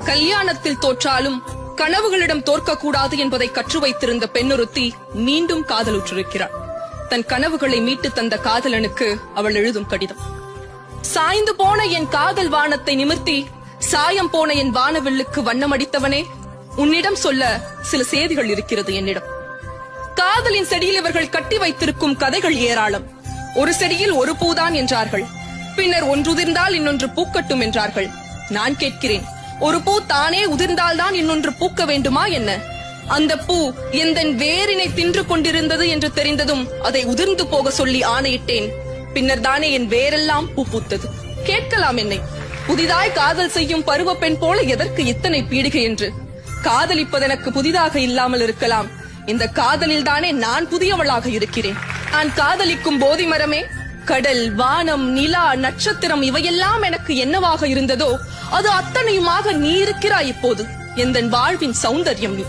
கல்யாணத்தில் தோற்றாலும் கனவுகளிடம் தோற்கக்கூடாது என்பதை கற்று வைத்திருந்த பெண்ணொருத்தி மீண்டும் காதலுற்றிருக்கிறாள். தன் கனவுகளை மீட்டு தந்த காதலனுக்கு அவள் எழுதும் கடிதம். சாய்ந்து போன என் காதல் வானத்தை நிமிர்த்தி சாயம் போன என் வானவில்லுக்கு வண்ணமடித்தவனே, உன்னிடம் சொல்ல சில செய்திகள் இருக்கிறது என்னிடம். காதலின் செடியில் இவர்கள் கட்டி வைத்திருக்கும் கதைகள் ஏராளம். ஒரு செடியில் ஒரு பூதான் என்றார்கள், பின்னர் ஒன்றுதிர்ந்தால் இன்னொன்று பூக்கட்டும் என்றார்கள். நான் கேட்கிறேன், ஒரு பூ தானே உதிர்ந்தால்தான் இன்னொன்று பூக்க வேண்டுமா என்ன? அந்த பூ எந்தன் வேரினை தின்று கொண்டிருந்தது என்று தெரிந்ததும் அதை உதிர்ந்து போக சொல்லி ஆணையிட்டேன். பின்னர் தானே என் வேரெல்லாம் பூ பூத்தது. கேட்கலாம் என்னை, புதிதாய் காதல் செய்யும் பருவ பெண் போல எதற்கு இத்தனை பீடிகை என்று. காதலிப்பதெனக்கு புதிதாக இல்லாமல் இருக்கலாம், இந்த காதலில் தானே நான் புதியவளாக இருக்கிறேன். நான் காதலிக்கும் போதி மரமே, கடல், வானம், நிலா, நட்சத்திரம் இவையெல்லாம் எனக்கு என்னவாக இருந்ததோ அது அத்தனையுமாக நீ இருக்கிறாய் இப்போது. எந்தன் வாழ்வின் சௌந்தர்யம் நீ.